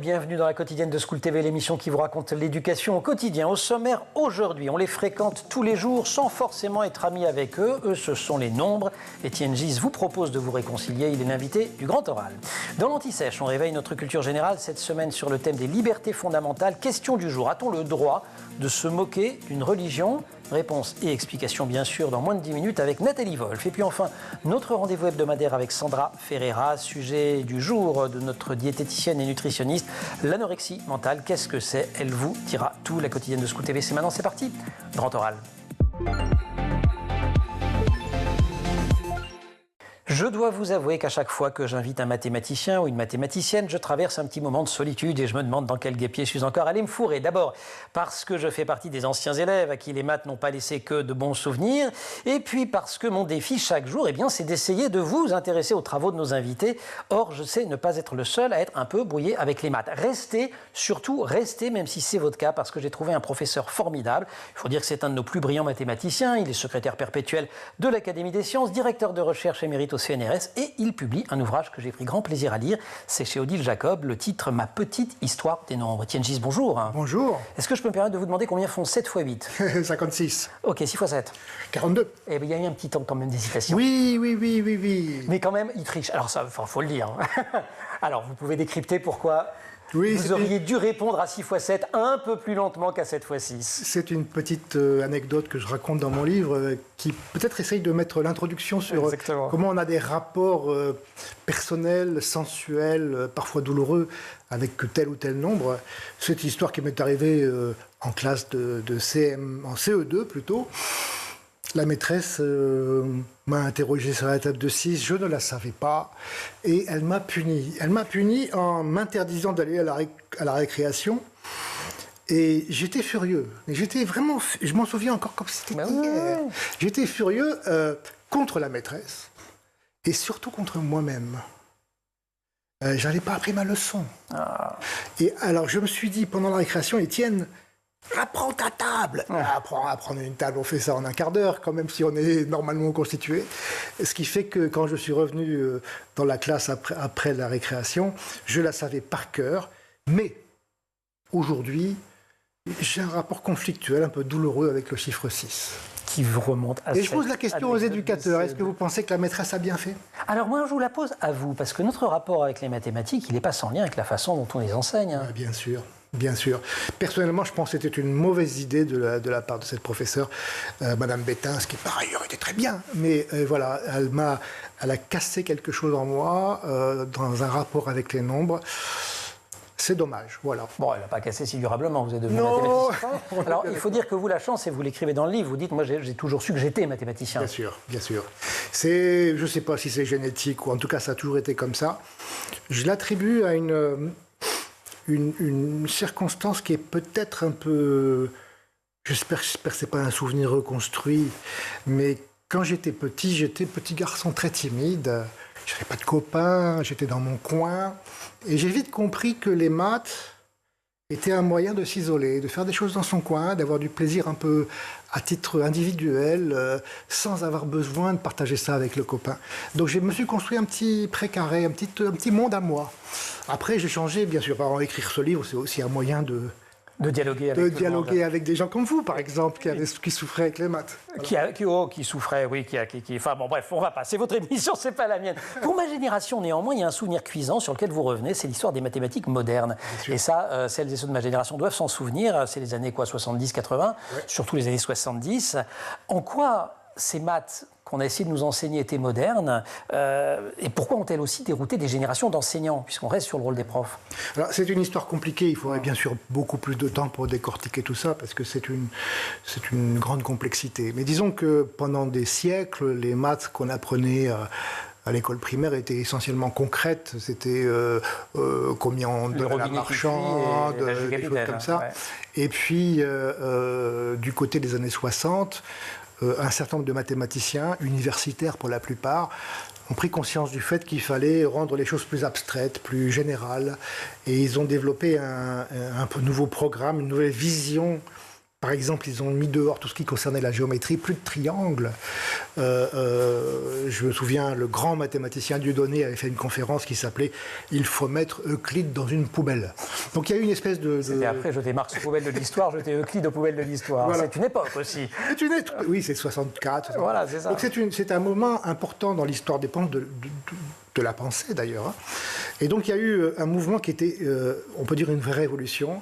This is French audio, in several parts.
bienvenue dans la quotidienne de School TV, l'émission qui vous raconte l'éducation au quotidien. Au sommaire, aujourd'hui, on les fréquente tous les jours sans forcément être amis avec eux. Eux, ce sont les nombres. Étienne Gise vous propose de vous réconcilier. Il est l'invité du Grand Oral. Dans l'Anti-Sèche, on réveille notre culture générale cette semaine sur le thème des libertés fondamentales. Question du jour, a-t-on le droit de se moquer d'une religion ? Réponse et explication bien sûr dans moins de 10 minutes avec Nathalie Wolf. Et puis enfin, notre rendez-vous hebdomadaire avec Sandra Ferreira, sujet du jour de notre diététicienne et nutritionniste, l'anorexie mentale. Qu'est-ce que c'est? Elle vous dira tout. La quotidienne de School TV, c'est maintenant, c'est parti. Grand Oral. Je dois vous avouer qu'à chaque fois que j'invite un mathématicien ou une mathématicienne, je traverse un petit moment de solitude et je me demande dans quel guêpier je suis encore allé me fourrer. D'abord, parce que je fais partie des anciens élèves à qui les maths n'ont pas laissé que de bons souvenirs, et puis parce que mon défi chaque jour, c'est d'essayer de vous intéresser aux travaux de nos invités. Or, je sais ne pas être le seul à être un peu brouillé avec les maths. Restez, surtout restez, même si c'est votre cas, parce que j'ai trouvé un professeur formidable. Il faut dire que c'est un de nos plus brillants mathématiciens. Il est secrétaire perpétuel de l'Académie des sciences, directeur de recherche émérite au CNRS, et il publie un ouvrage que j'ai pris grand plaisir à lire. C'est chez Odile Jacob, le titre « Ma petite histoire des nombres ». Étienne Gise, bonjour. Bonjour. Est-ce que je peux me permettre de vous demander combien font 7 x 8 ? 56. Ok, 6 x 7 ? 42. Eh bien, il y a eu un petit temps quand même d'hésitation. Oui. Mais quand même, il triche. Alors ça, faut le dire. Alors, vous pouvez décrypter pourquoi vous auriez dû répondre à 6 x 7 un peu plus lentement qu'à 7 x 6. C'est une petite anecdote que je raconte dans mon livre qui peut-être essaye de mettre l'introduction sur comment on a des rapports personnels, sensuels, parfois douloureux avec tel ou tel nombre. C'est une histoire qui m'est arrivée en classe de CM, en CE2 plutôt. La maîtresse m'a interrogé sur la table de 6, je ne la savais pas, et elle m'a puni. Elle m'a puni en m'interdisant d'aller à la récréation, et j'étais furieux. Et j'étais vraiment, je m'en souviens encore comme si c'était hier. J'étais furieux contre la maîtresse, et surtout contre moi-même. J'avais pas appris ma leçon. Et alors je me suis dit pendant la récréation, Étienne, apprends ta table. Apprendre une table, on fait ça en un quart d'heure, quand même, si on est normalement constitué. Ce qui fait que quand je suis revenu dans la classe après la récréation, je la savais par cœur. Mais aujourd'hui, j'ai un rapport conflictuel, un peu douloureux avec le chiffre 6. Qui vous remonte à... Et je pose la question aux éducateurs, est-ce que vous pensez que la maîtresse a bien fait? Alors moi, je vous la pose à vous, parce que notre rapport avec les mathématiques, il n'est pas sans lien avec la façon dont on les enseigne. Bien sûr. Bien sûr. Personnellement, je pense que c'était une mauvaise idée de la part de cette professeure, Madame Bétain, ce qui par ailleurs était très bien. Mais voilà, elle a cassé quelque chose en moi, dans un rapport avec les nombres. C'est dommage, voilà. Bon, elle n'a pas cassé si durablement, vous êtes devenu mathématicien. Alors, il faut dire que vous, la chance, et vous l'écrivez dans le livre, vous dites, moi j'ai toujours su que j'étais mathématicien. Bien sûr, bien sûr. Je ne sais pas si c'est génétique, ou en tout cas ça a toujours été comme ça. Je l'attribue à une circonstance qui est peut-être un peu... J'espère que ce n'est pas un souvenir reconstruit, mais quand j'étais petit garçon très timide, je n'avais pas de copains, j'étais dans mon coin, et j'ai vite compris que les maths étaient un moyen de s'isoler, de faire des choses dans son coin, d'avoir du plaisir un peu à titre individuel, sans avoir besoin de partager ça avec le copain. Donc je me suis construit un petit précaré, un petit monde à moi. Après, j'ai changé, bien sûr, par écrire ce livre, c'est aussi un moyen de dialoguer avec des gens comme vous, par exemple, qui souffraient avec les maths. Voilà. Qui souffraient, oui. Enfin bon, bref, on va pas. C'est votre émission, c'est pas la mienne. Pour ma génération, néanmoins, il y a un souvenir cuisant sur lequel vous revenez, c'est l'histoire des mathématiques modernes. Et ça, celles et ceux de ma génération doivent s'en souvenir. C'est les années 70-80, surtout les années 70. En quoi ces maths qu'on a essayé de nous enseigner étaient modernes et pourquoi ont-elles aussi dérouté des générations d'enseignants, puisqu'on reste sur le rôle des profs? Alors, c'est une histoire compliquée, il faudrait bien sûr beaucoup plus de temps pour décortiquer tout ça, parce que c'est une grande complexité. Mais disons que pendant des siècles, les maths qu'on apprenait à l'école primaire étaient essentiellement concrètes. C'était combien on donne à la marchande, des choses comme ça. Ouais. Et puis, du côté des années 60, un certain nombre de mathématiciens, universitaires pour la plupart, ont pris conscience du fait qu'il fallait rendre les choses plus abstraites, plus générales. Et ils ont développé un nouveau programme, une nouvelle vision Par exemple, ils ont mis dehors tout ce qui concernait la géométrie, plus de triangles. Je me souviens, le grand mathématicien Dieudonné avait fait une conférence qui s'appelait « Il faut mettre Euclide dans une poubelle ». Donc il y a eu une espèce de... C'était après jeter Marx aux poubelles de l'histoire, jeter Euclide aux poubelles de l'histoire. Voilà. C'est une époque aussi. Oui, c'est 64. Voilà, c'est ça. Donc c'est un moment important dans l'histoire des pensées, de la pensée d'ailleurs. Et donc il y a eu un mouvement qui était, on peut dire, une vraie révolution,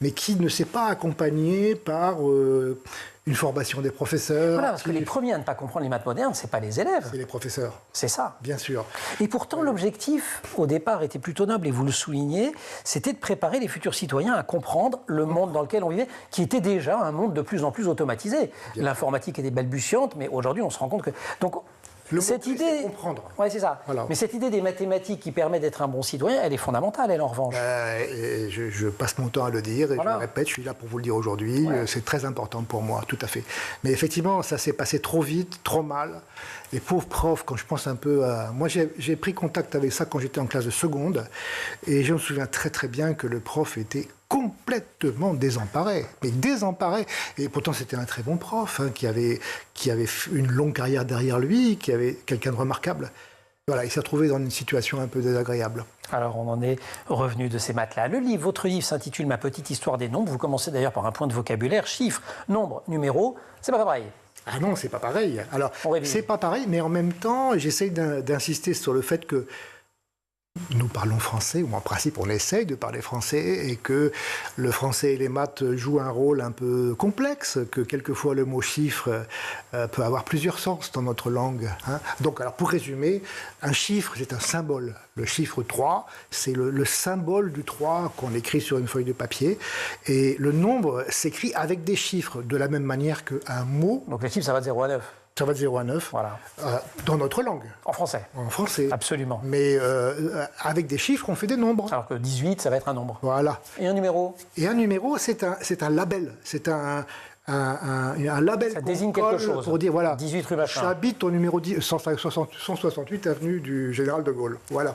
mais qui ne s'est pas accompagné par une formation des professeurs. Voilà, parce que les premiers à ne pas comprendre les maths modernes, ce n'est pas les élèves. C'est les professeurs. C'est ça. Bien sûr. Et pourtant, l'objectif, au départ, était plutôt noble, et vous le soulignez, c'était de préparer les futurs citoyens à comprendre le monde dans lequel on vivait, qui était déjà un monde de plus en plus automatisé. L'informatique était balbutiante, mais aujourd'hui, on se rend compte que... Donc, cette idée, comprendre. Oui, c'est ça. Voilà. Mais cette idée des mathématiques qui permet d'être un bon citoyen, elle est fondamentale, elle, en revanche. Je passe mon temps à le dire, et je le répète, je suis là pour vous le dire aujourd'hui. Ouais. C'est très important pour moi, tout à fait. Mais effectivement, ça s'est passé trop vite, trop mal. Les pauvres profs, quand je pense un peu à... Moi, j'ai pris contact avec ça quand j'étais en classe de seconde, et je me souviens très très bien que le prof était complètement désemparé, mais désemparé. Et pourtant, c'était un très bon prof, hein, qui avait une longue carrière derrière lui, qui avait quelqu'un de remarquable. Voilà, il s'est retrouvé dans une situation un peu désagréable. Alors, on en est revenu de ces maths-là. Votre livre s'intitule « Ma petite histoire des nombres ». Vous commencez d'ailleurs par un point de vocabulaire, chiffres, nombres, numéros. C'est pas pareil. Ah non, c'est pas pareil. Alors, c'est pas pareil, mais en même temps, j'essaye d'insister sur le fait que nous parlons français, ou en principe on essaye de parler français, et que le français et les maths jouent un rôle un peu complexe, que quelquefois le mot chiffre peut avoir plusieurs sens dans notre langue. Hein. Donc, alors pour résumer, un chiffre c'est un symbole. Le chiffre 3, c'est le symbole du 3 qu'on écrit sur une feuille de papier, et le nombre s'écrit avec des chiffres, de la même manière qu'un mot. Donc les chiffres, ça va de 0 à 9. Ça va de 0 à 9, voilà. Dans notre langue. En français. En français. Absolument. Mais avec des chiffres, on fait des nombres. Alors que 18, ça va être un nombre. Voilà. Et un numéro ? Et un numéro, c'est un label. C'est un label. Ça désigne quelque chose. Pour dire, voilà, 18 rue machin. J'habite au numéro 168 avenue du Général de Gaulle. Voilà.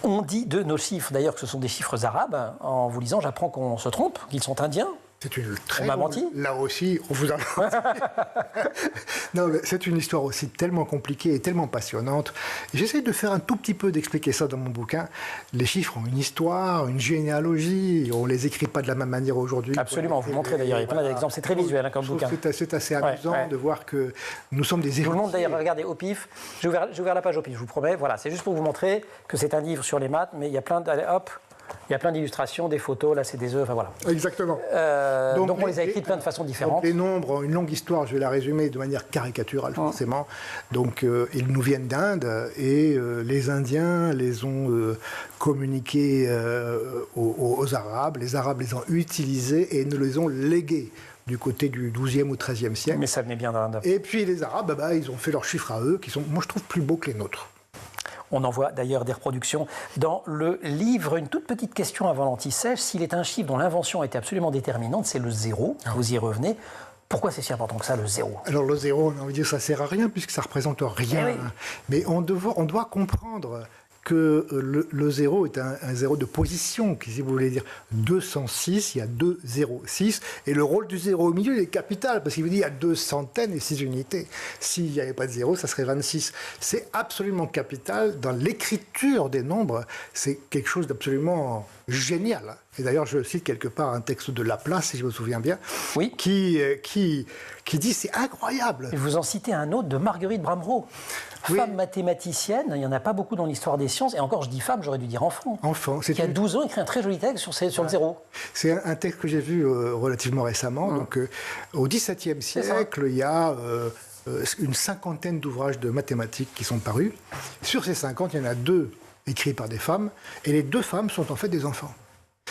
On dit de nos chiffres, d'ailleurs, que ce sont des chiffres arabes. En vous lisant, j'apprends qu'on se trompe, qu'ils sont indiens. C'est une très on m'a menti. Là aussi, on vous a menti. Non, c'est une histoire aussi tellement compliquée et tellement passionnante. J'essaie de faire un tout petit peu d'expliquer ça dans mon bouquin. Les chiffres ont une histoire, une généalogie. On les écrit pas de la même manière aujourd'hui. Absolument. Vous montrez d'ailleurs. Il y a plein d'exemples. C'est très visuel comme bouquin. C'est assez amusant de voir que nous sommes des héritiers. Je vous le montre d'ailleurs. Regardez au pif. J'ai ouvert la page au pif. Je vous promets. Voilà. C'est juste pour vous montrer que c'est un livre sur les maths, mais il y a plein hop. Il y a plein d'illustrations, des photos, là c'est des œuvres, voilà. Exactement. Donc on les a écrites de plein de façons différentes. Les nombres ont une longue histoire, je vais la résumer de manière caricaturale forcément. Donc ils nous viennent d'Inde et les Indiens les ont communiqués aux Arabes. Les Arabes les ont utilisés et nous les ont légués du côté du XIIe ou XIIIe siècle. Mais ça venait bien d'Inde. Et puis les Arabes, ils ont fait leurs chiffres à eux, qui sont, moi je trouve, plus beaux que les nôtres. On en voit d'ailleurs des reproductions dans le livre. Une toute petite question avant l'anti-sèche. S'il est un chiffre dont l'invention était absolument déterminante, c'est le 0. Vous y revenez. Pourquoi c'est si important que ça, le 0 ? Alors le 0, on a envie de dire ça sert à rien puisque ça représente rien. Oui. Mais on doit comprendre que le 0 est un 0 de position, si vous voulez dire 206, il y a 206, et le rôle du 0 au milieu est capital, parce qu'il veut dire il y a 2 centaines et 6 unités. S'il n'y avait pas de 0, ça serait 26. C'est absolument capital. Dans l'écriture des nombres, c'est quelque chose d'absolument génial. Et d'ailleurs, je cite quelque part un texte de Laplace, si je me souviens bien, oui. qui dit c'est incroyable. Et vous en citez un autre de Marguerite Bramereau. Oui. Femme mathématicienne, il n'y en a pas beaucoup dans l'histoire des sciences, et encore je dis femme, j'aurais dû dire enfant. Enfant. Qui a 12 ans, écrit un très joli texte sur le 0. C'est un texte que j'ai vu relativement récemment. Donc, au XVIIe siècle, il y a une cinquantaine d'ouvrages de mathématiques qui sont parus. Sur ces 50, il y en a 2 écrits par des femmes, et les 2 femmes sont en fait des enfants.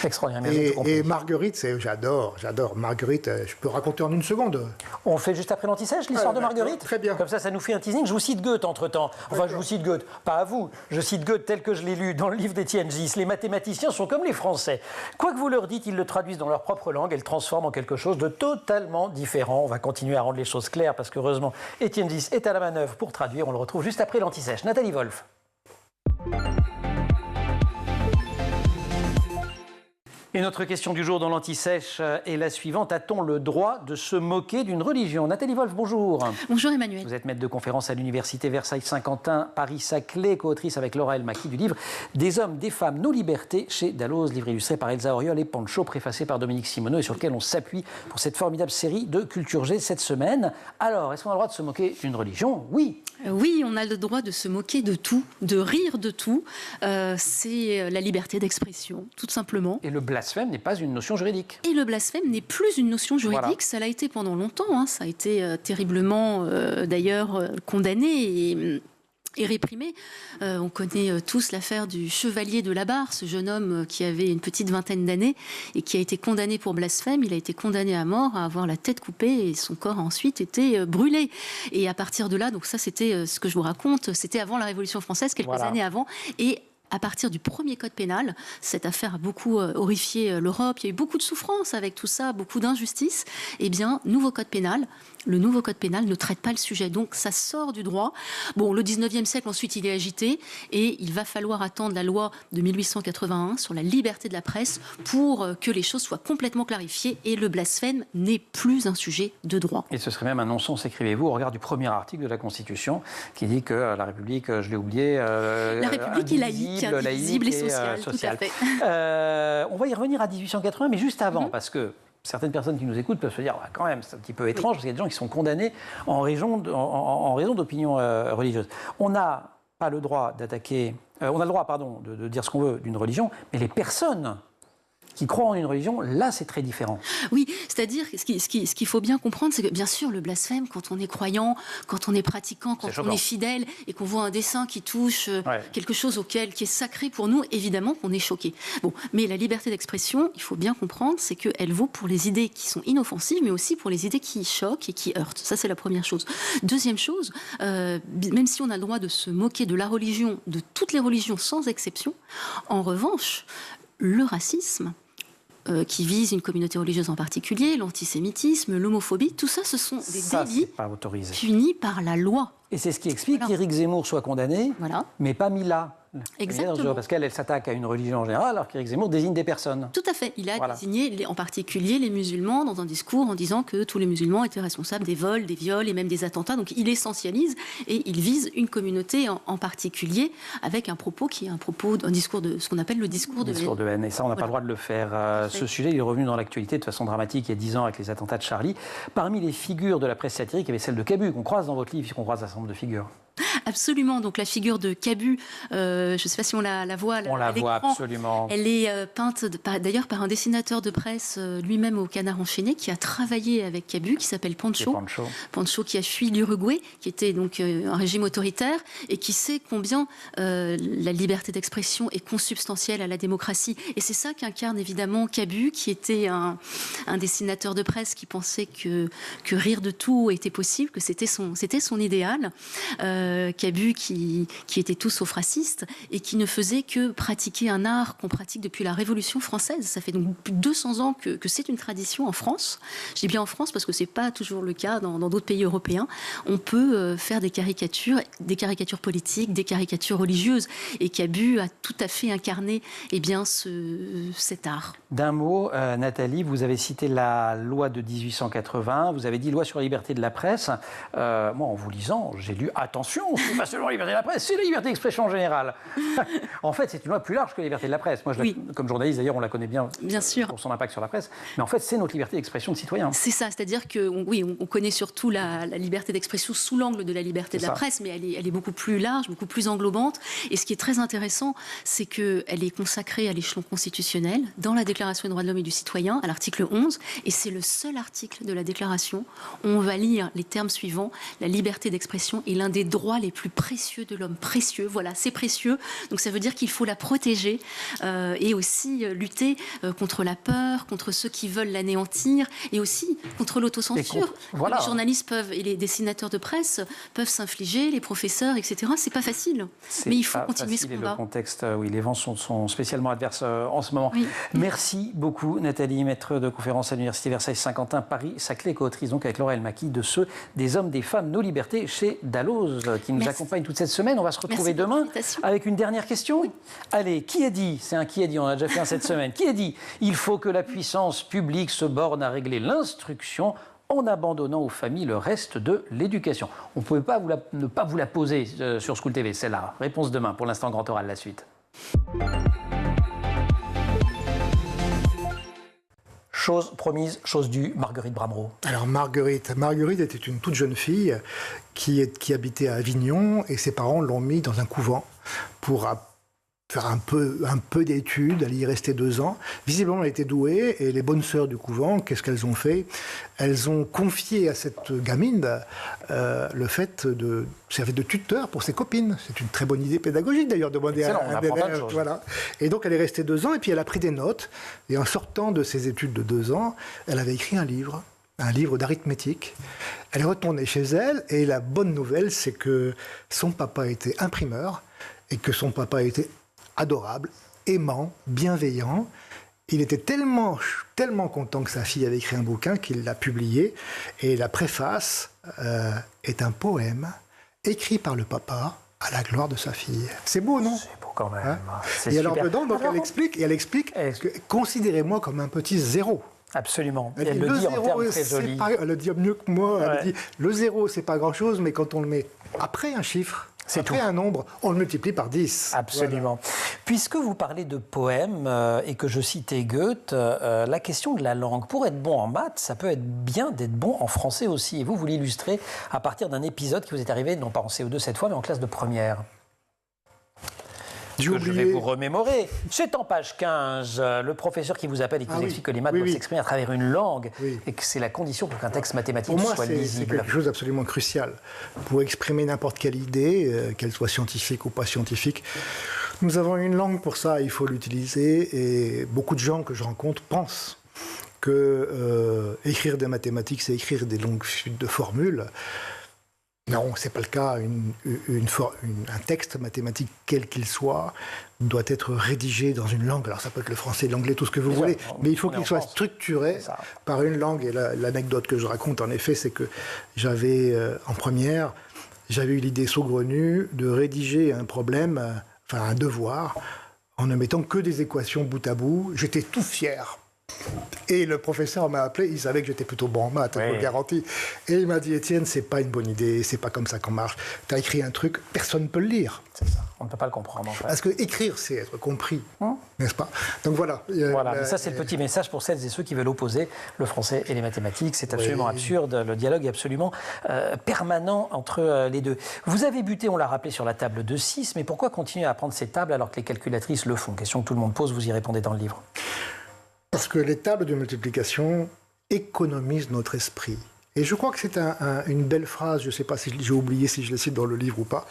Extraordinaire. Et Marguerite, j'adore Marguerite, je peux raconter en une seconde. On le fait juste après l'anti-sèche, l'histoire de Marguerite. Très bien. Comme ça nous fait un teasing. Je vous cite Goethe entre-temps. Enfin, je vous cite Goethe, pas à vous. Je cite Goethe tel que je l'ai lu dans le livre d'Étienne Gis. Les mathématiciens sont comme les Français. Quoi que vous leur dites, ils le traduisent dans leur propre langue et le transforment en quelque chose de totalement différent. On va continuer à rendre les choses claires parce qu'heureusement, Étienne Gis est à la manœuvre pour traduire. On le retrouve juste après l'anti-sèche. Nathalie Wolf. Et notre question du jour dans l'Anti-Sèche est la suivante. A-t-on le droit de se moquer d'une religion? Nathalie Wolf, bonjour. Bonjour Emmanuel. Vous êtes maître de conférence à l'Université Versailles-Saint-Quentin, Paris-Saclay, co-autrice avec Laura El-Maki du livre « Des hommes, des femmes, nos libertés » chez Dalloz, livre illustré par Elsa Auriol et Pancho, préfacé par Dominique Simoneau et sur lequel on s'appuie pour cette formidable série de Culture G cette semaine. Alors, est-ce qu'on a le droit de se moquer d'une religion? Oui. Oui, on a le droit de se moquer de tout, de rire de tout. C'est la liberté d'expression, tout simplement. Et le blasphème n'est pas une notion juridique. Et le blasphème n'est plus une notion juridique. Voilà. Ça l'a été pendant longtemps. Hein. Ça a été terriblement, d'ailleurs, condamné et réprimé. On connaît tous l'affaire du chevalier de la Barre, ce jeune homme qui avait une petite vingtaine d'années et qui a été condamné pour blasphème. Il a été condamné à mort, à avoir la tête coupée et son corps a ensuite été brûlé. Et à partir de là, donc ça c'était ce que je vous raconte, c'était avant la Révolution française, quelques années avant. Et à partir du premier code pénal, cette affaire a beaucoup horrifié l'Europe. Il y a eu beaucoup de souffrances avec tout ça, beaucoup d'injustices. Eh bien, nouveau code pénal. Le nouveau code pénal ne traite pas le sujet, donc ça sort du droit. Bon, le 19e siècle, ensuite, il est agité et il va falloir attendre la loi de 1881 sur la liberté de la presse pour que les choses soient complètement clarifiées et le blasphème n'est plus un sujet de droit. Et ce serait même un non-sens, écrivez-vous, au regard du premier article de la Constitution qui dit que la République, je l'ai oublié... la République est laïque, indivisible et sociale, tout à fait. On va y revenir à 1880, mais juste avant, parce que certaines personnes qui nous écoutent peuvent se dire quand même, c'est un petit peu étrange, parce qu'il y a des gens qui sont condamnés en raison d'opinions religieuses. On n'a pas le droit d'attaquer... on a le droit, de dire ce qu'on veut d'une religion, mais les personnes qui croient en une religion, là, c'est très différent. Oui, c'est-à-dire, ce qu'il faut bien comprendre, c'est que, bien sûr, le blasphème, quand on est croyant, quand on est pratiquant, quand on est fidèle, et qu'on voit un dessin qui touche quelque chose qui est sacré pour nous, évidemment qu'on est choqué. Bon, mais la liberté d'expression, il faut bien comprendre, c'est qu'elle vaut pour les idées qui sont inoffensives, mais aussi pour les idées qui choquent et qui heurtent. Ça, c'est la première chose. Deuxième chose, même si on a le droit de se moquer de la religion, de toutes les religions sans exception, en revanche, le racisme, qui vise une communauté religieuse en particulier, l'antisémitisme, l'homophobie, tout ça, ce sont des délits punis par la loi. Et c'est ce qui explique qu'Éric Zemmour soit condamné, mais pas Mila. Exactement. Parce qu'elle s'attaque à une religion en général, alors qu'Éric Zemmour désigne des personnes. Tout à fait. Il a désigné en particulier les musulmans dans un discours en disant que tous les musulmans étaient responsables des vols, des viols et même des attentats. Donc il essentialise et il vise une communauté en particulier avec un propos qui est un discours de ce qu'on appelle le discours de haine. Discours de haine. Et ça, on n'a pas le droit de le faire. Ce sujet, il est revenu dans l'actualité de façon dramatique il y a 10 ans avec les attentats de Charlie. Parmi les figures de la presse satirique, il y avait celle de Cabu, qu'on croise dans votre livre, puisqu'on croise un certain nombre de figures. Absolument. Donc la figure de Cabu, je ne sais pas si on la voit. On la voit absolument. Elle est peinte d'ailleurs par un dessinateur de presse lui-même au Canard enchaîné qui a travaillé avec Cabu, qui s'appelle Pancho. Pancho qui a fui l'Uruguay, qui était donc un régime autoritaire et qui sait combien la liberté d'expression est consubstantielle à la démocratie. Et c'est ça qu'incarne évidemment Cabu, qui était un dessinateur de presse qui pensait que rire de tout était possible, que c'était son idéal. Cabu qui était tout sauf raciste et qui ne faisait que pratiquer un art qu'on pratique depuis la Révolution française. Ça fait donc plus de 200 ans que c'est une tradition en France. Je dis bien en France parce que c'est pas toujours le cas dans d'autres pays européens. On peut faire des caricatures politiques, des caricatures religieuses. Et Cabu a tout à fait incarné cet art. D'un mot, Nathalie, vous avez cité la loi de 1880, vous avez dit loi sur la liberté de la presse. Moi, en vous lisant, j'ai lu attention, c'est pas seulement la liberté de la presse, c'est la liberté d'expression en général. En fait, c'est une loi plus large que la liberté de la presse. Moi, comme journaliste, d'ailleurs, on la connaît bien sûr. Pour son impact sur la presse. Mais en fait, c'est notre liberté d'expression de citoyen. C'est ça, c'est-à-dire on connaît surtout la liberté d'expression sous l'angle de la liberté de la presse, mais elle est beaucoup plus large, beaucoup plus englobante. Et ce qui est très intéressant, c'est qu'elle est consacrée à l'échelon constitutionnel dans la Déclaration des droits de l'homme et du citoyen, à l'article 11. Et c'est le seul article de la Déclaration où on va lire les termes suivants. La liberté d'expression est l'un des droits les plus précieux de l'homme. Précieux, voilà, c'est précieux. Donc ça veut dire qu'il faut la protéger et aussi lutter contre la peur, contre ceux qui veulent l'anéantir et aussi contre l'autocensure. Les journalistes et les dessinateurs de presse peuvent s'infliger, les professeurs, etc. C'est pas facile. Mais il faut continuer ce combat. Le contexte, les vents sont spécialement adverses en ce moment. Oui. Merci beaucoup, Nathalie, maître de conférence à l'Université Versailles-Saint-Quentin, Paris-Saclay, co-autrice donc avec Laura El-Maki de Des hommes, des femmes, nos libertés chez Dalloz, qui nous accompagne toute cette semaine. On va se retrouver demain avec une dernière question. Oui. Allez, qui a dit, c'est un qui a dit, on a déjà fait un cette semaine, qui a dit il faut que la puissance publique se borne à régler l'instruction en abandonnant aux familles le reste de l'éducation. On ne pouvait pas ne pas vous la poser sur School TV, celle-là. Réponse demain. Pour l'instant, grand oral, la suite. Chose promise, chose due, Marguerite Bramereau. Alors Marguerite était une toute jeune fille qui habitait à Avignon et ses parents l'ont mis dans un couvent pour faire un peu d'études, elle y restait 2 ans. Visiblement, elle était douée et les bonnes sœurs du couvent, qu'est-ce qu'elles ont fait? Elles ont confié à cette gamine le fait de servir de tuteur pour ses copines. C'est une très bonne idée pédagogique d'ailleurs, demander à un élève. Voilà. Et donc elle est restée 2 ans et puis elle a pris des notes. Et en sortant de ses études de 2 ans, elle avait écrit un livre d'arithmétique. Elle est retournée chez elle et la bonne nouvelle, c'est que son papa était imprimeur et que son papa était adorable, aimant, bienveillant. Il était tellement content que sa fille avait écrit un bouquin qu'il l'a publié. Et la préface est un poème écrit par le papa à la gloire de sa fille. C'est beau, non? C'est beau quand même. Et alors dedans, elle explique que considérez-moi comme un petit zéro. Absolument. Elle le dit en termes très jolis. Elle le dit mieux que moi. Ouais. Elle dit le 0, c'est pas grand-chose, mais quand on le met après un chiffre, après un nombre, on le multiplie par 10. Absolument. Voilà. Puisque vous parlez de poèmes et que je citais Goethe, la question de la langue, pour être bon en maths, ça peut être bien d'être bon en français aussi. Et vous l'illustrez à partir d'un épisode qui vous est arrivé, non pas en CO2 cette fois, mais en classe de première. Je vais vous remémorer. C'est en page 15, le professeur qui vous appelle et qui vous explique que les maths doivent s'exprimer à travers une langue et que c'est la condition pour qu'un texte mathématique soit lisible. C'est quelque chose d'absolument crucial. Pour exprimer n'importe quelle idée, qu'elle soit scientifique ou pas scientifique, nous avons une langue pour ça, il faut l'utiliser. Et beaucoup de gens que je rencontre pensent que écrire des mathématiques, c'est écrire des longues suites de formules. Non, ce n'est pas le cas. Un texte mathématique, quel qu'il soit, doit être rédigé dans une langue. Alors ça peut être le français, l'anglais, tout ce que vous voulez, mais il faut qu'il soit structuré par une langue. Et l'anecdote que je raconte, en effet, c'est que en première, j'avais eu l'idée saugrenue de rédiger un problème, un devoir, en ne mettant que des équations bout à bout. J'étais tout fier. Et le professeur m'a appelé, il savait que j'étais plutôt bon en maths, je vous le garantis. Et il m'a dit, Étienne, c'est pas une bonne idée, c'est pas comme ça qu'on marche. Tu as écrit un truc, personne ne peut le lire. C'est ça, on ne peut pas le comprendre en fait. Parce que écrire, c'est être compris, n'est-ce pas? Donc voilà. Mais ça c'est le petit message pour celles et ceux qui veulent opposer le français et les mathématiques. C'est absolument absurde, le dialogue est absolument permanent entre les deux. Vous avez buté, on l'a rappelé, sur la table de 6, mais pourquoi continuer à apprendre ces tables alors que les calculatrices le font? Question que tout le monde pose, vous y répondez dans le livre. Parce que les tables de multiplication économisent notre esprit. Et je crois que c'est une belle phrase, je ne sais pas si j'ai oublié si je la cite dans le livre ou pas,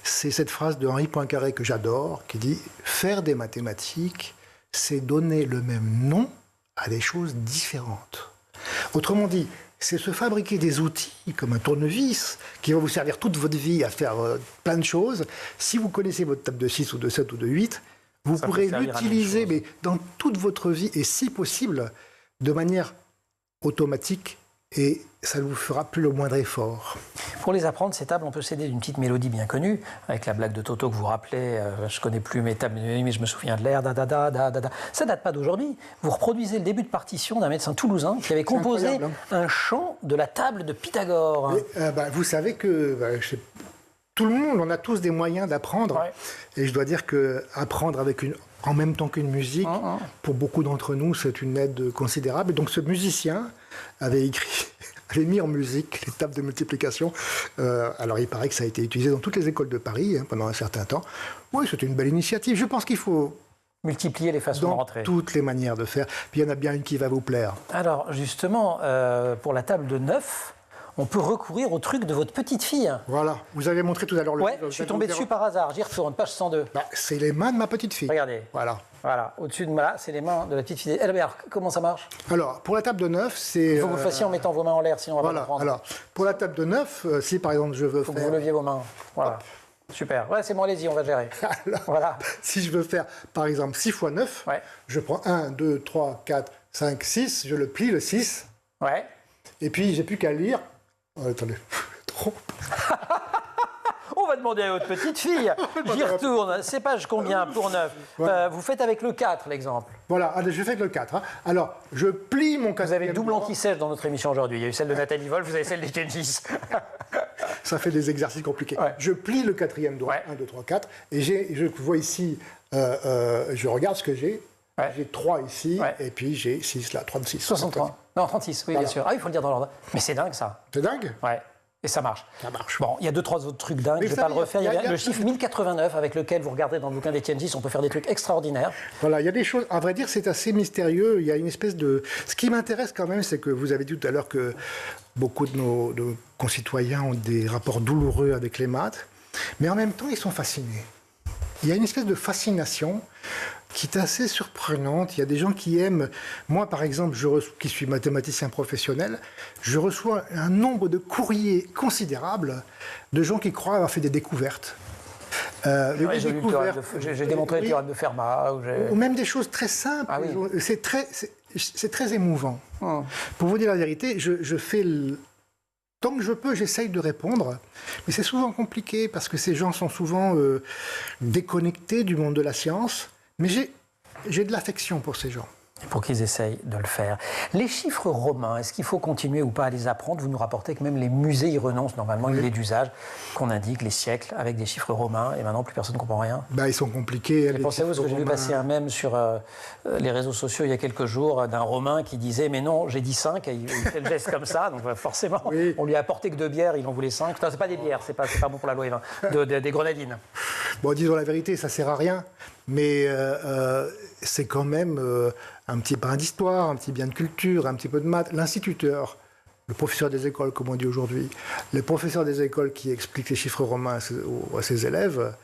c'est cette phrase de Henri Poincaré que j'adore, qui dit « Faire des mathématiques, c'est donner le même nom à des choses différentes. » Autrement dit, c'est se fabriquer des outils comme un tournevis qui va vous servir toute votre vie à faire plein de choses. Si vous connaissez votre table de 6 ou de 7 ou de 8, vous pourrez l'utiliser mais dans toute votre vie et si possible de manière automatique et ça ne vous fera plus le moindre effort. Pour les apprendre, ces tables, on peut s'aider d'une petite mélodie bien connue, avec la blague de Toto que vous rappelez, je ne connais plus mes tables, mais je me souviens de l'air, da da da da da da. Ça ne date pas d'aujourd'hui. Vous reproduisez le début de partition d'un médecin toulousain qui avait composé un chant de la table de Pythagore. Vous savez que tout le monde, on a tous des moyens d'apprendre. Ouais. Et je dois dire qu'apprendre en même temps qu'une musique, pour beaucoup d'entre nous, c'est une aide considérable. Et donc ce musicien avait mis en musique les tables de multiplication. Alors il paraît que ça a été utilisé dans toutes les écoles de Paris pendant un certain temps. Oui, c'était une belle initiative. Je pense qu'il faut multiplier les façons de rentrer. Toutes les manières de faire. Puis il y en a bien une qui va vous plaire. Alors justement, pour la table de 9, on peut recourir au truc de votre petite fille. Voilà, vous avez montré tout à l'heure le... Ouais, je suis tombé dessus par hasard, j'y retourne, page 102. C'est les mains de ma petite fille. Regardez. Voilà, au-dessus de moi, c'est les mains de la petite fille. Alors, comment ça marche? Alors, pour la table de 9, c'est... Il faut que vous le fassiez en mettant vos mains en l'air, sinon on va pas comprendre. Alors, pour la table de 9, si par exemple je veux faire... Il faut que vous leviez vos mains. Voilà. Hop. Super. Ouais, c'est bon, allez-y, on va gérer. Alors, voilà. Si je veux faire, par exemple, 6 x 9, je prends 1, 2, 3, 4, 5, 6, je le plie, le 6. Ouais. Et puis, j'ai plus qu'à lire... attendez, trop. On va demander à votre petite fille. J'y retourne. C'est page combien pour 9 voilà. Vous faites avec le 4, l'exemple. Voilà, je fais avec le 4. Hein. Alors, je plie mon 4e. Vous avez le double anti-sèche dans notre émission aujourd'hui. Il y a eu celle de Nathalie Wolf, vous avez celle des Gengis. Ça fait des exercices compliqués. Ouais. Je plie le 4e doigt, 1, 2, 3, 4. Et je vois ici, je regarde ce que j'ai. Ouais. J'ai 3 ici, et puis j'ai 6 là, 36. 63. Non, 36, oui, voilà. Bien sûr. Ah, il faut le dire dans l'ordre. Mais c'est dingue, ça. C'est dingue ? Ouais. Et ça marche. Ça marche. Bon, il y a 2-3 autres trucs dingues, je ne vais pas le refaire. Il y a le chiffre 1089 avec lequel vous regardez dans le bouquin d'Étienne Gis, on peut faire des trucs extraordinaires. Voilà, il y a des choses, à vrai dire, c'est assez mystérieux. Il y a une espèce de... Ce qui m'intéresse quand même, c'est que vous avez dit tout à l'heure que beaucoup de nos concitoyens ont des rapports douloureux avec les maths, mais en même temps, ils sont fascinés. Il y a une espèce de fascination qui est assez surprenante. Il y a des gens qui aiment... Moi, par exemple, qui suis mathématicien professionnel, je reçois un nombre de courriers considérables de gens qui croient avoir fait des découvertes. J'ai démontré le théorème de Fermat. Ou même des choses très simples. Ah, oui. C'est très émouvant. Oh. Pour vous dire la vérité, je fais... Tant que je peux, j'essaye de répondre, mais c'est souvent compliqué parce que ces gens sont souvent déconnectés du monde de la science. Mais j'ai de l'affection pour ces gens. Pour qu'ils essayent de le faire. Les chiffres romains, est-ce qu'il faut continuer ou pas à les apprendre ? Vous nous rapportez que même les musées y renoncent. Normalement, il est d'usage qu'on indique les siècles avec des chiffres romains et maintenant plus personne ne comprend rien. Ben, ils sont compliqués. Pensez-vous, parce que j'ai vu passer un mème sur les réseaux sociaux il y a quelques jours d'un Romain qui disait « Mais non, j'ai dit 5 », et il fait le geste comme ça, donc forcément, on lui a apporté que 2 bières, il en voulait 5. Non, c'est pas des bières, c'est pas bon pour la loi E20, des grenadines. Bon, disons la vérité, ça sert à rien, mais c'est quand même un petit brin d'histoire, un petit bien de culture, un petit peu de maths. L'instituteur, le professeur des écoles, comme on dit aujourd'hui, le professeur des écoles qui explique les chiffres romains à ses élèves,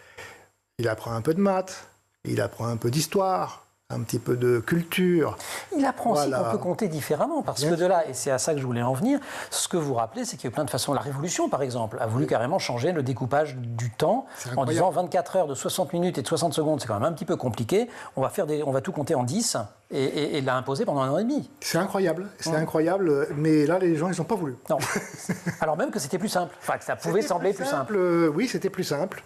il apprend un peu de maths, il apprend un peu d'histoire, un petit peu de culture. Il apprend aussi qu'on peut compter différemment, parce que de là, et c'est à ça que je voulais en venir, ce que vous rappelez, c'est qu'il y a plein de façons. La Révolution, par exemple, a voulu carrément changer le découpage du temps en disant 24 heures de 60 minutes et de 60 secondes, c'est quand même un petit peu compliqué. On va tout compter en 10 et l'a imposé pendant 1 an et demi. C'est incroyable, incroyable, mais là, les gens, ils n'ont pas voulu. Non. Alors même que c'était plus simple, enfin que ça pouvait sembler plus simple. Oui, c'était plus simple.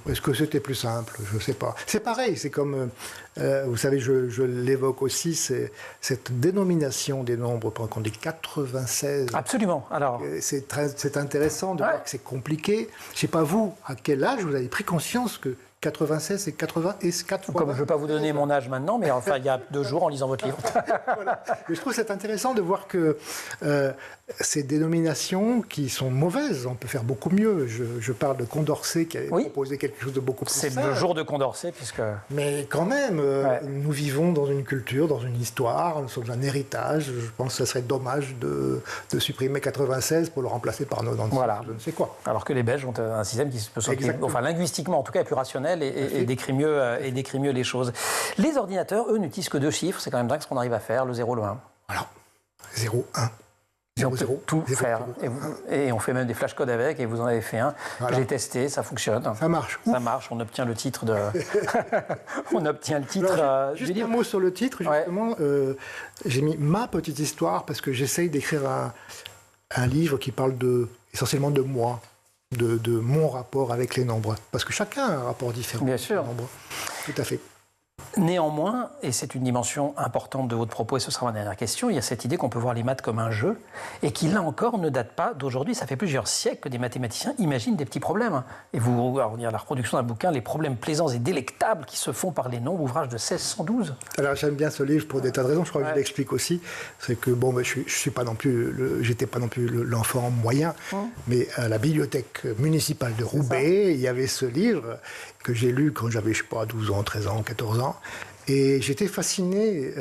Est-ce que c'était plus simple ? Je ne sais pas. C'est pareil, c'est comme... vous savez, je l'évoque aussi, c'est cette dénomination des nombres, qu'on dit 96. Absolument. Alors... C'est intéressant de voir que c'est compliqué. Je ne sais pas vous, à quel âge vous avez pris conscience que 96 c'est 80 et 4 fois. Comme je ne veux pas vous donner mon âge maintenant, mais enfin il y a 2 jours en lisant votre livre. Voilà. Mais je trouve c'est intéressant de voir que ces dénominations qui sont mauvaises, on peut faire beaucoup mieux. Je parle de Condorcet qui avait proposé quelque chose de beaucoup plus simple. C'est le jour de Condorcet puisque... Mais quand même, nous vivons dans une culture, dans une histoire, nous sommes un héritage. Je pense que ce serait dommage de supprimer 96 pour le remplacer par 96, voilà. Je ne sais quoi. Alors que les Belges ont un système qui peut enfin linguistiquement en tout cas est plus rationnel et décrit mieux les choses. Les ordinateurs, eux, n'utilisent que 2 chiffres. C'est quand même dingue ce qu'on arrive à faire, le 0, le 1. Voilà. 0, 1. 0, 0. Tout 0, faire. 0, et on fait même des flashcodes avec, et vous en avez fait un. Voilà. J'ai testé, ça fonctionne. Ça marche. Ça marche, on obtient le titre de... on obtient le titre juste du livre. Un mot sur le titre, justement. J'ai mis ma petite histoire, parce que j'essaye d'écrire un livre qui parle essentiellement de moi. De mon rapport avec les nombres. Parce que chacun a un rapport différent. Bien sûr. Nombres. Tout à fait. Néanmoins, et c'est une dimension importante de votre propos, et ce sera ma dernière question, il y a cette idée qu'on peut voir les maths comme un jeu, et qui, là encore, ne date pas d'aujourd'hui. Ça fait plusieurs siècles que des mathématiciens imaginent des petits problèmes. Et vous regardez la reproduction d'un bouquin, Les problèmes plaisants et délectables qui se font par les nombres, ouvrage de 1612. Alors, j'aime bien ce livre pour des tas de raisons. Je crois que je l'explique aussi. C'est que, bon, je suis pas non plus... J'étais pas non plus l'enfant moyen, mais à la bibliothèque municipale de Roubaix, il y avait ce livre que j'ai lu quand j'avais, je sais pas, 12 ans, 13 ans, 14 ans. Et j'étais fasciné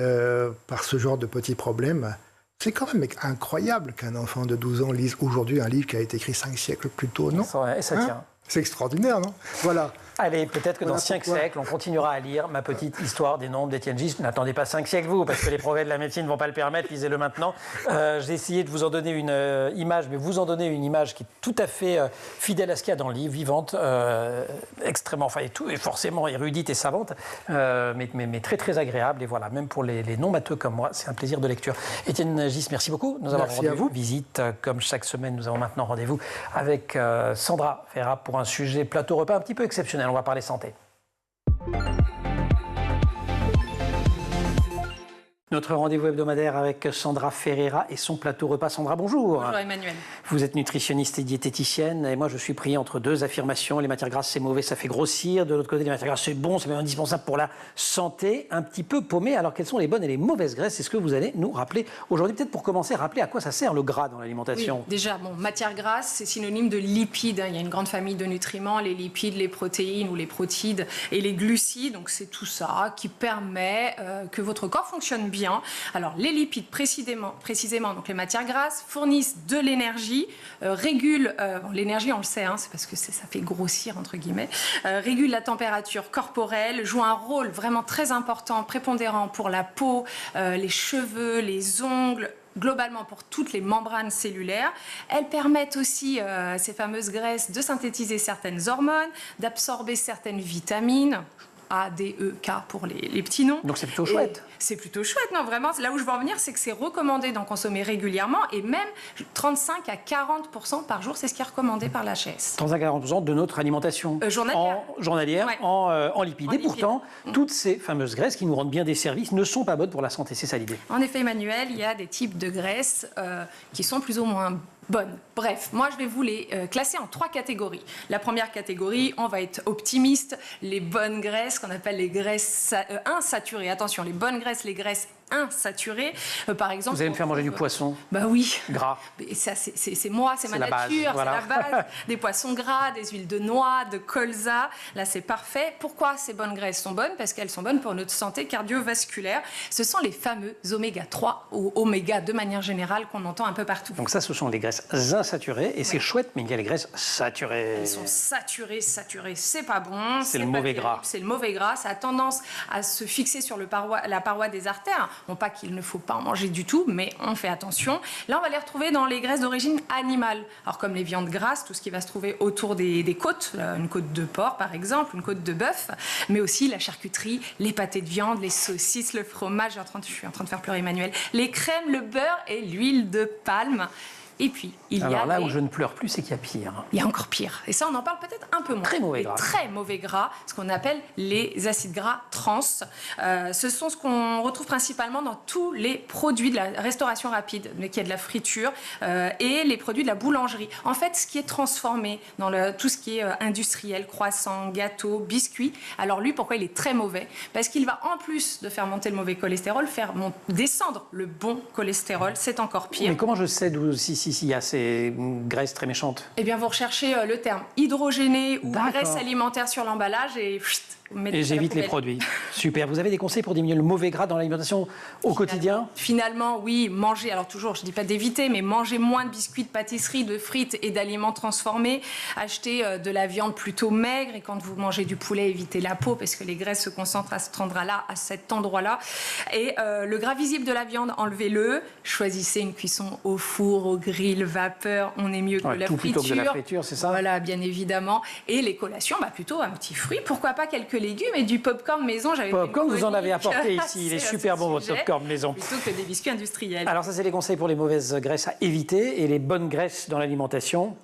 par ce genre de petits problèmes. C'est quand même incroyable qu'un enfant de 12 ans lise aujourd'hui un livre qui a été écrit 5 siècles plus tôt, non ? Et ça tient. C'est extraordinaire, non ? Voilà. Allez, peut-être que dans 5 siècles, on continuera à lire ma petite histoire des nombres d'Étienne Gis. N'attendez pas 5 siècles, vous, parce que les progrès de la médecine ne vont pas le permettre. Lisez-le maintenant. J'ai essayé de vous en donner une image, mais vous en donner une image qui est tout à fait fidèle à ce qu'il y a dans le livre, vivante, extrêmement, enfin, et forcément érudite et savante, mais très, très agréable. Et voilà, même pour les non-matheux comme moi, c'est un plaisir de lecture. Étienne Gis, merci beaucoup. Nous avons rendu visite, comme chaque semaine, nous avons maintenant rendez-vous avec Sandra Ferrat pour un sujet plateau repas un petit peu exceptionnel. On va parler santé. Notre rendez-vous hebdomadaire avec Sandra Ferreira et son plateau repas. Sandra, bonjour. Bonjour Emmanuel. Vous êtes nutritionniste et diététicienne et moi je suis pris entre deux affirmations. Les matières grasses c'est mauvais, ça fait grossir. De l'autre côté, les matières grasses c'est bon, c'est même indispensable pour la santé. Un petit peu paumé. Alors quelles sont les bonnes et les mauvaises graisses? C'est ce que vous allez nous rappeler aujourd'hui. Peut-être pour commencer, rappeler à quoi ça sert le gras dans l'alimentation. Oui, déjà, matières grasses c'est synonyme de lipides. Il y a une grande famille de nutriments, les lipides, les protéines ou les protides et les glucides. Donc c'est tout ça qui permet que votre corps fonctionne bien. Alors, les lipides, précisément, donc les matières grasses, fournissent de l'énergie, régulent, l'énergie, on le sait, c'est parce que ça fait grossir, entre guillemets, régulent la température corporelle, jouent un rôle vraiment très important, prépondérant pour la peau, les cheveux, les ongles, globalement pour toutes les membranes cellulaires. Elles permettent aussi, ces fameuses graisses, de synthétiser certaines hormones, d'absorber certaines vitamines, A, D, E, K pour les petits noms. Donc c'est plutôt chouette. C'est plutôt chouette, non, vraiment. Là où je veux en venir, c'est que c'est recommandé d'en consommer régulièrement et même 35 à 40% par jour, c'est ce qui est recommandé par l'HAS. 35 à 40% de notre alimentation journalière ouais. en lipides. Et pourtant, toutes ces fameuses graisses qui nous rendent bien des services ne sont pas bonnes pour la santé. C'est ça l'idée. En effet, Emmanuel, il y a des types de graisses qui sont plus ou moins bonnes. Bref, moi je vais vous les classer en 3 catégories. La première catégorie, on va être optimiste, les bonnes graisses, qu'on appelle les graisses insaturées. Attention, les bonnes graisses, les graisses insaturées. Par exemple, vous allez me faire manger du poisson. Bah oui. Gras. Et ça, c'est moi, c'est ma nature, voilà. c'est la base. Des poissons gras, des huiles de noix, de colza. Là, c'est parfait. Pourquoi ces bonnes graisses sont bonnes? Parce qu'elles sont bonnes pour notre santé cardiovasculaire. Ce sont les fameux oméga 3 ou oméga de manière générale qu'on entend un peu partout. Donc ça, ce sont les graisses insaturées. Et c'est chouette, mais il y a les graisses saturées. Elles sont saturées, c'est pas bon. C'est le mauvais gras. C'est le mauvais gras. Ça a tendance à se fixer sur la paroi des artères. Non pas qu'il ne faut pas en manger du tout, mais on fait attention. Là, on va les retrouver dans les graisses d'origine animale. Alors, comme les viandes grasses, tout ce qui va se trouver autour des côtes, une côte de porc, par exemple, une côte de bœuf, mais aussi la charcuterie, les pâtés de viande, les saucisses, le fromage, je suis en train de faire pleurer Emmanuel, les crèmes, le beurre et l'huile de palme. Et puis, Alors là où je ne pleure plus, c'est qu'il y a pire. Il y a encore pire. Et ça, on en parle peut-être un peu moins. Très mauvais gras. Très mauvais gras, ce qu'on appelle les acides gras trans. Ce sont ce qu'on retrouve principalement dans tous les produits de la restauration rapide, mais qui est de la friture, et les produits de la boulangerie. En fait, ce qui est transformé dans tout ce qui est industriel, croissant, gâteau, biscuit. Alors lui, pourquoi il est très mauvais? Parce qu'il va, en plus de faire monter le mauvais cholestérol, faire descendre le bon cholestérol. C'est encore pire. Mais comment je sais d'où il y a ces graisses très méchantes? Eh bien, vous recherchez le terme hydrogéné ou graisse alimentaire sur l'emballage et j'évite les produits. Super. Vous avez des conseils pour diminuer le mauvais gras dans l'alimentation au quotidien? Finalement, oui, manger, alors toujours, je ne dis pas d'éviter, mais manger moins de biscuits, de pâtisseries, de frites et d'aliments transformés. Acheter de la viande plutôt maigre et quand vous mangez du poulet, évitez la peau parce que les graisses se concentrent à cet endroit-là, Et le gras visible de la viande, enlevez-le. Choisissez une cuisson au four, au grill, vapeur. On est mieux que la friture. Plutôt que de la friture, c'est ça? Voilà, bien évidemment. Et les collations, plutôt un petit fruit. Pourquoi pas quelques légumes et du popcorn maison. Popcorn, vous en avez apporté ici. Il est super bon, votre popcorn maison. Plutôt que des biscuits industriels. Alors ça, c'est les conseils pour les mauvaises graisses à éviter et les bonnes graisses dans l'alimentation.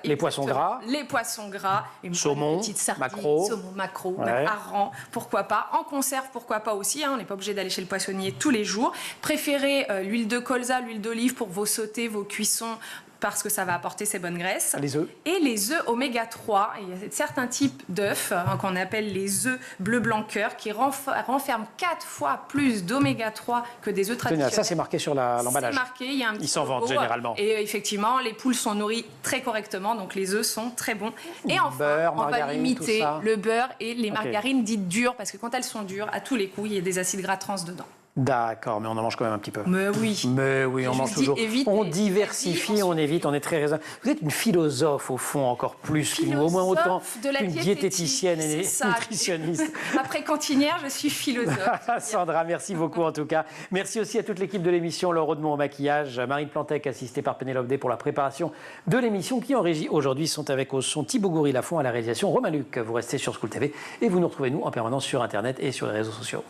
Les poissons gras. Les poissons gras. Saumon, maquereau. Saumon, maquereau, hareng, pourquoi pas. En conserve, pourquoi pas aussi. On n'est pas obligé d'aller chez le poissonnier tous les jours. Préférez l'huile de colza, l'huile d'olive pour vos sautés, vos cuissons, parce que ça va apporter ces bonnes graisses. Les œufs. Et les œufs oméga 3. Il y a certains types d'œufs qu'on appelle les œufs bleu blanc cœur qui renferment 4 fois plus d'oméga 3 que des œufs traditionnels. Ça, c'est marqué sur l'emballage. C'est marqué, il y a un petit Ils s'en vendent généralement. Et effectivement, les poules sont nourries très correctement, donc les œufs sont très bons. Et enfin, beurre, on va limiter le beurre et les margarines dites dures, parce que quand elles sont dures, à tous les coups, il y a des acides gras trans dedans. D'accord, mais on en mange quand même un petit peu. Mais oui. Mais oui, on mange toujours. On diversifie, on évite, on est très raisonnable. Vous êtes une philosophe, au fond, encore plus, au moins autant qu'une diététicienne et nutritionniste. Après cantinière, je suis philosophe. Sandra, merci beaucoup en tout cas. Merci aussi à toute l'équipe de l'émission, Laure Audemont au maquillage, Marine Plantec, assistée par Pénélope D pour la préparation de l'émission, qui en régie aujourd'hui sont avec au son Thibaut Goury-Lafont, à la réalisation Romain Luc. Vous restez sur School TV et vous nous retrouvez nous en permanence sur Internet et sur les réseaux sociaux.